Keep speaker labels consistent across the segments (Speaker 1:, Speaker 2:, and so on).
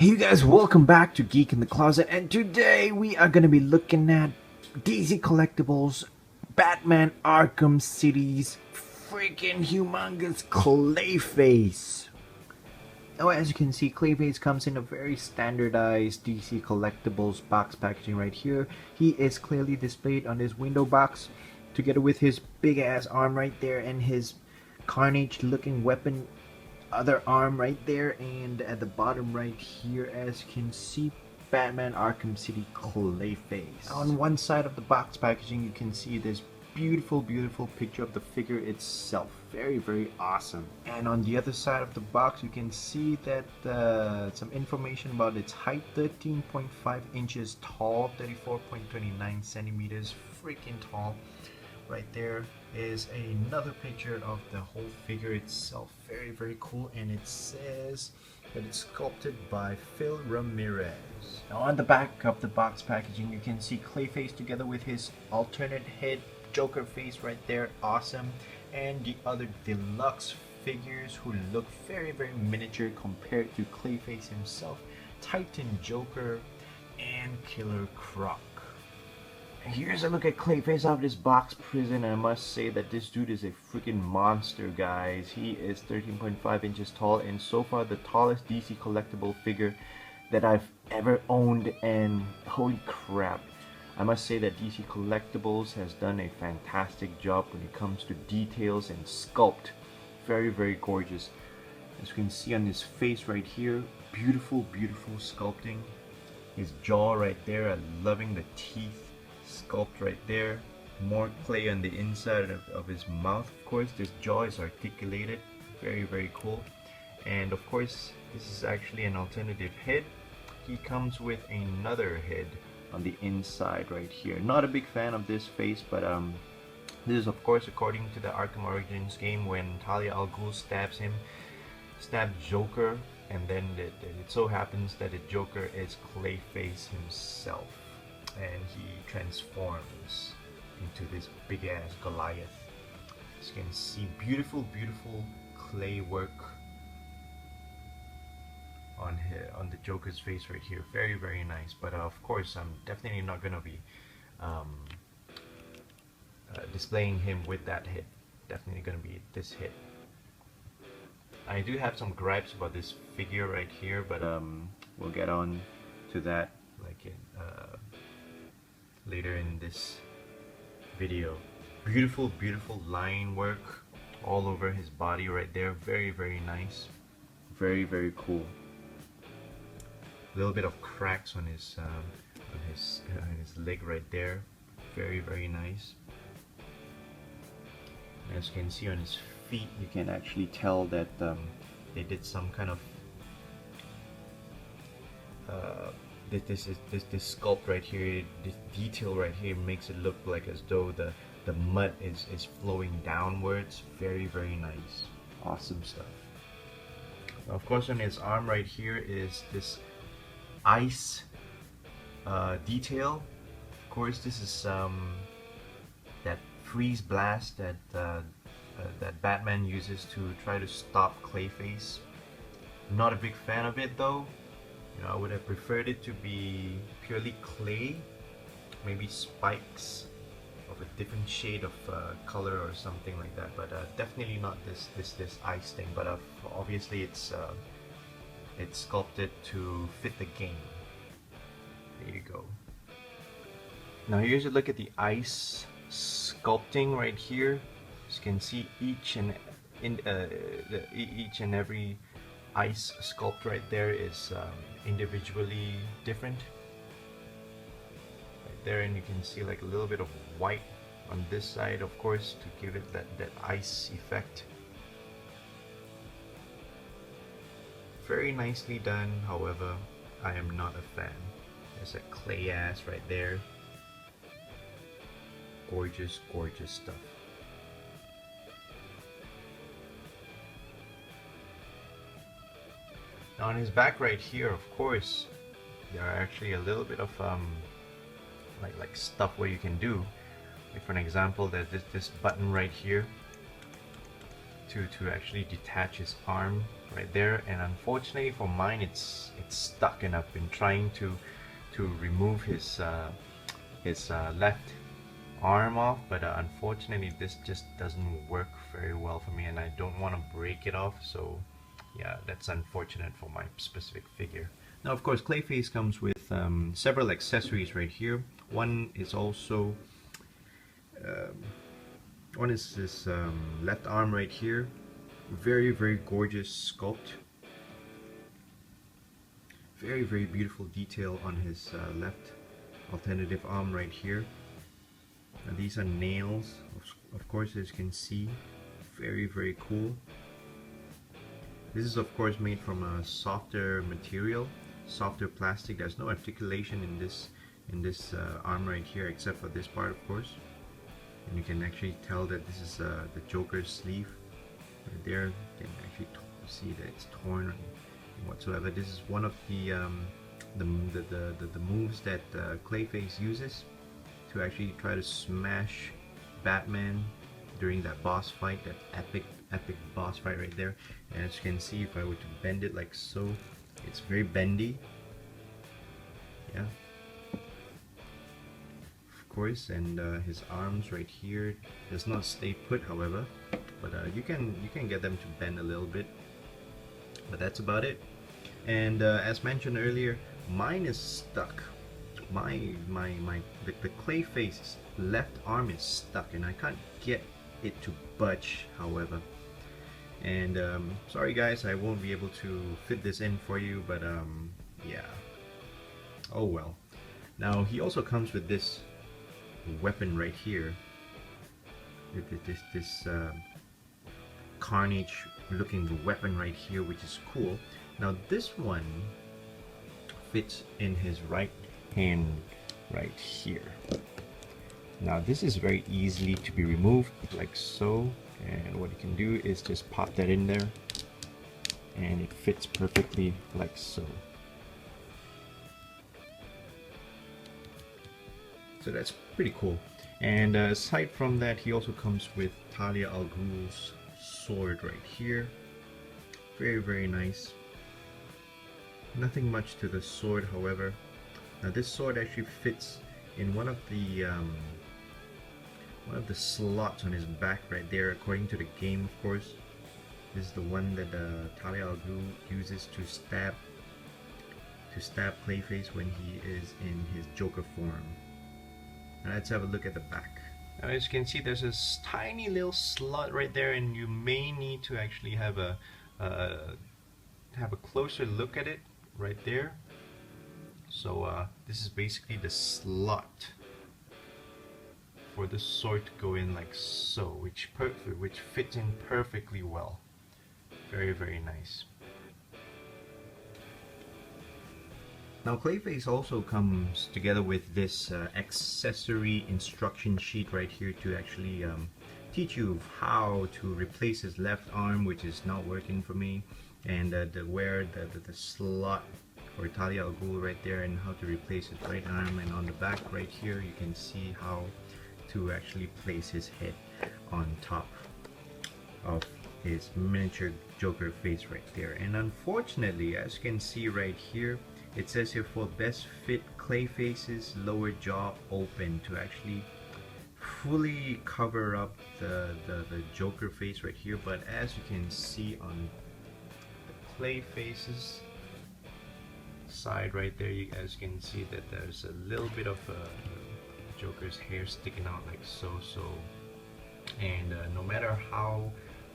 Speaker 1: Hey you guys, welcome back to Geek in the Closet, and today we are going to be looking at DC Collectibles Batman Arkham City's freaking humongous Clayface. Now as you can see, Clayface comes in a very standardized DC Collectibles box packaging right here. He is clearly displayed on this window box together with his big ass arm right there and his Carnage looking weapon other arm right there, and at the bottom right here as you can see, Batman Arkham City Clayface. On one side of the box packaging you can see this beautiful picture of the figure itself, very awesome. And on the other side of the box you can see that some information about its height: 13.5 inches tall, 34.29 centimeters, freaking tall. Right there is another picture of the whole figure itself, very cool, and it says that it's sculpted by Phil Ramirez. Now on the back of the box packaging you can see Clayface together with his alternate head Joker face right there, awesome, and the other deluxe figures who look very miniature compared to Clayface himself: Titan Joker and Killer Croc. Here's a look at Clayface out of this box prison, and I must say that this dude is a freaking monster, guys. He is 13.5 inches tall, and so far the tallest DC collectible figure that I've ever owned, and holy crap. I must say that DC Collectibles has done a fantastic job when it comes to details and sculpt. Very gorgeous. As you can see on his face right here, beautiful sculpting. His jaw right there, I'm loving the teeth sculpt right there. More clay on the inside of his mouth. Of course, this jaw is articulated, very cool. And of course, this is actually an alternative head. He comes with another head on the inside right here. Not a big fan of this face, but this is of course according to the Arkham Origins game, when Talia al Ghul stabs Joker, and then it so happens that the Joker is Clayface himself, and he transforms into this big ass Goliath. As you can see, beautiful clay work on the Joker's face right here. Very nice. But of course I'm definitely not gonna be displaying him with that head. Definitely gonna be this head. I do have some gripes about this figure right here, but we'll get on to that like in later in this video. Beautiful line work all over his body right there. Very nice. Very cool. A little bit of cracks on his leg right there. Very nice. As you can see on his feet, you can actually tell that they did some kind of this sculpt right here, this detail right here makes it look like as though the mud is flowing downwards. Very nice, awesome stuff. Of course, on his arm right here is this ice detail. Of course, this is that freeze blast that that Batman uses to try to stop Clayface. Not a big fan of it though. You know, I would have preferred it to be purely clay, maybe spikes of a different shade of color or something like that. But definitely not this ice thing. But obviously it's sculpted to fit the game. There you go. Now here's a look at the ice sculpting right here. As you can see, each and every ice sculpt right there is individually different right there, and you can see like a little bit of white on this side, of course, to give it that ice effect. Very nicely done. However, I am not a fan. There's a clay ass right there. Gorgeous stuff. Now on his back right here, of course, there are actually a little bit of like stuff where you can do. Like for an example, there's this button right here to actually detach his arm
Speaker 2: right there, and unfortunately for mine it's stuck, and I've been trying to remove his left arm off, but unfortunately this just doesn't work very well for me, and I don't want to break it off. So yeah, that's unfortunate for my specific figure. Now of course Clayface comes with several accessories right here. One is also one is this left arm right here. Very gorgeous sculpt. Very beautiful detail on his left alternative arm right here. And these are nails, of course, as you can see. Very cool. This is of course made from a softer material, softer plastic. There's no articulation in this arm right here, except for this part, of course. And you can actually tell that this is the Joker's sleeve right there. You can actually see that it's torn whatsoever. This is one of the moves that Clayface uses to actually try to smash Batman during that boss fight, that epic boss fight right there. And as you can see, if I were to bend it like so, it's very bendy. Yeah, of course. And his arms right here does not stay put, however, but you can get them to bend a little bit. But that's about it. And as mentioned earlier, mine is stuck. The Clayface's left arm is stuck, and I can't get it to budge, however. And sorry guys, I won't be able to fit this in for you, but yeah, oh well. Now he also comes with this weapon right here, this Carnage looking weapon right here, which is cool. Now this one fits in his right hand right here. Now this is very easily to be removed like so, and what you can do is just pop that in there and it fits perfectly like so. So that's pretty cool. And aside from that, he also comes with Talia al Ghul's sword right here. Very nice. Nothing much to the sword, however. Now this sword actually fits in one of the slots on his back right there, according to the game, of course. This is the one that Talia al Ghul uses to stab Clayface when he is in his Joker form. Now let's have a look at the back. Now as you can see, there's this tiny little slot right there, and you may need to actually have a closer look at it right there. So this is basically the slot for the sword to go in like so, which fits in perfectly well. Very nice. Now Clayface also comes together with this accessory instruction sheet right here to actually teach you how to replace his left arm, which is not working for me, and where the slot for Talia al Ghul right there, and how to replace his right arm. And on the back right here you can see how to actually place his head on top of his miniature Joker face right there. And unfortunately, as you can see right here, it says here, for best fit Clayface's lower jaw open, to actually fully cover up the Joker face right here. But as you can see on the Clayface's side right there, you guys can see that there's a little bit of Joker's hair sticking out like so. And no matter how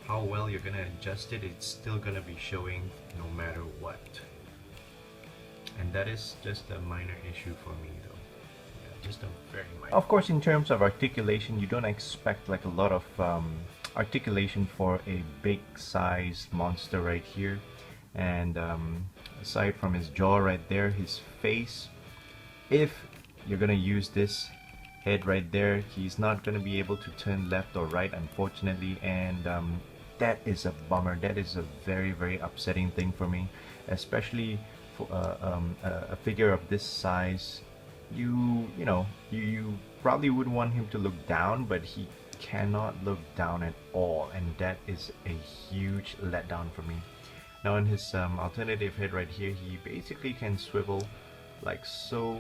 Speaker 2: well you're gonna adjust it, it's still gonna be showing no matter what. And that is just a minor issue for me though. Yeah, just a very minor. Of course, in terms of articulation, you don't expect like a lot of articulation for a big size monster right here. And aside from his jaw right there, his face, if you're gonna use this head right there, he's not gonna be able to turn left or right, unfortunately. And that is a bummer. That is a very upsetting thing for me, especially for a figure of this size. You probably would want him to look down, but he cannot look down at all, and that is a huge letdown for me. Now on his alternative head right here, he basically can swivel like so.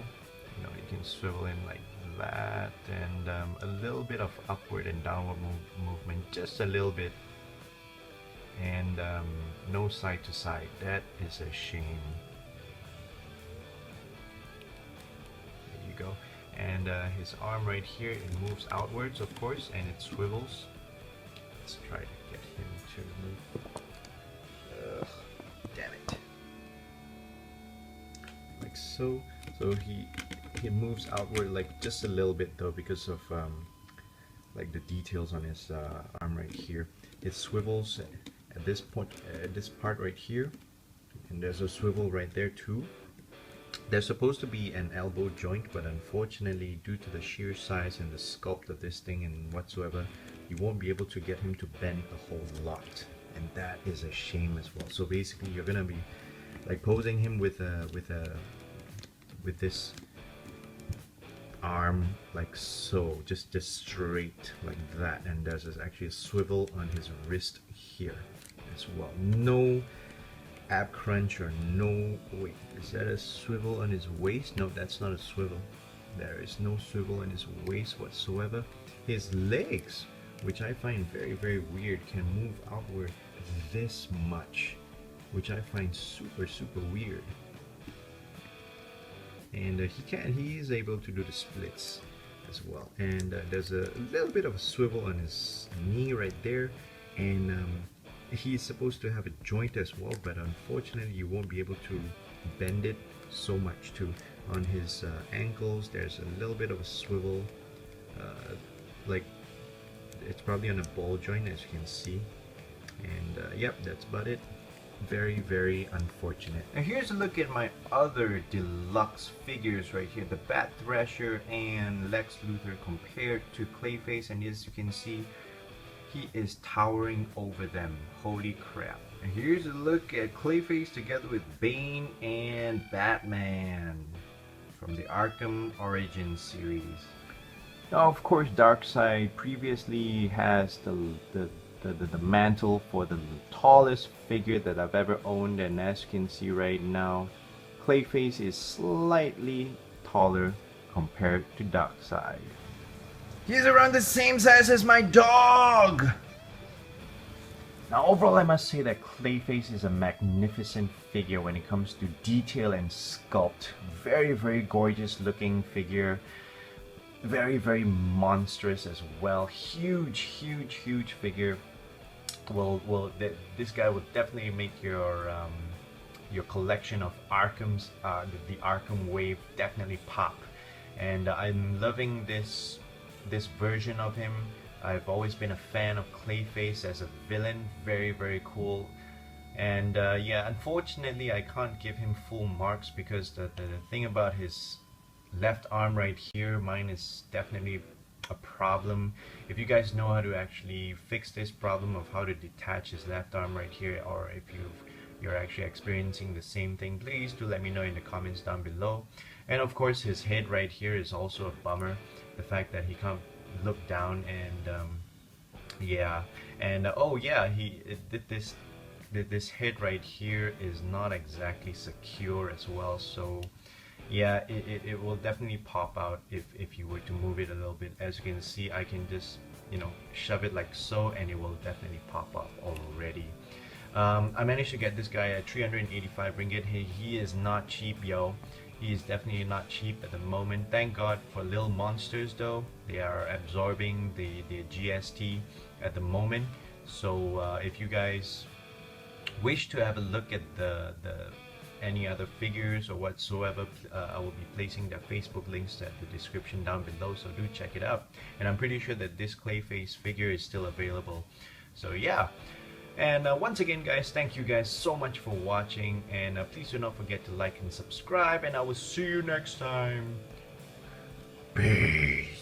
Speaker 2: You know, you can swivel in like that, and a little bit of upward and downward movement, just a little bit, and no side to side. That is a shame. There you go. And his arm right here, it moves outwards, of course, and it swivels. Let's try to get him to move. Damn it! Like so. So he moves outward like just a little bit though, because of like the details on his arm right here. It swivels at this point, at this part right here, and there's a swivel right there too. There's supposed to be an elbow joint, but unfortunately, due to the sheer size and the sculpt of this thing and whatsoever, you won't be able to get him to bend a whole lot, and that is a shame as well. So basically, you're gonna be like posing him with this arm like so, just straight like that, and there's actually a swivel on his wrist here as well. No ab crunch or no, wait, is that a swivel on his waist? No, that's not a swivel. There is no swivel on his waist whatsoever. His legs, which I find very weird, can move outward this much, which I find super weird. And he is able to do the splits as well. And there's a little bit of a swivel on his knee right there, and he's supposed to have a joint as well, but unfortunately you won't be able to bend it so much too. On his ankles, there's a little bit of a swivel, like it's probably on a ball joint, as you can see. And yep, that's about it. Very unfortunate. Now here's a look at my other deluxe figures right here, the Bat Thrasher and Lex Luthor compared to Clayface, and as you can see, he is towering over them. Holy crap. And here's a look at Clayface together with Bane and Batman from the Arkham Origins series. Now of course Darkseid previously has the mantle for the tallest figure that I've ever owned, and as you can see right now, Clayface is slightly taller compared to Darkseid.
Speaker 1: He's around the same size as my dog!
Speaker 2: Now overall I must say that Clayface is a magnificent figure when it comes to detail and sculpt. Very gorgeous looking figure. Very monstrous as well. Huge figure. This guy will definitely make your collection of Arkham's, the Arkham wave, definitely pop. And I'm loving this version of him. I've always been a fan of Clayface as a villain. Very cool. And yeah, unfortunately I can't give him full marks because the thing about his left arm right here, mine is definitely a problem. If you guys know how to actually fix this problem of how to detach his left arm right here, or if you're actually experiencing the same thing, please do let me know in the comments down below. And of course his head right here is also a bummer, the fact that he can't look down, and yeah, and oh yeah, this head right here is not exactly secure as well, so yeah, it will definitely pop out if you were to move it a little bit. As you can see, I can just, you know, shove it like so, and it will definitely pop up already. I managed to get this guy at 385 ringgit. He is not cheap, yo. He is definitely not cheap at the moment. Thank God for little monsters though. They are absorbing the GST at the moment. So if you guys wish to have a look at the any other figures or whatsoever, I will be placing their Facebook links at the description down below, so do check it out. And I'm pretty sure that this Clayface figure is still available. So yeah, and once again guys, thank you guys so much for watching, and please do not forget to like and subscribe, and I will see you next time. Peace.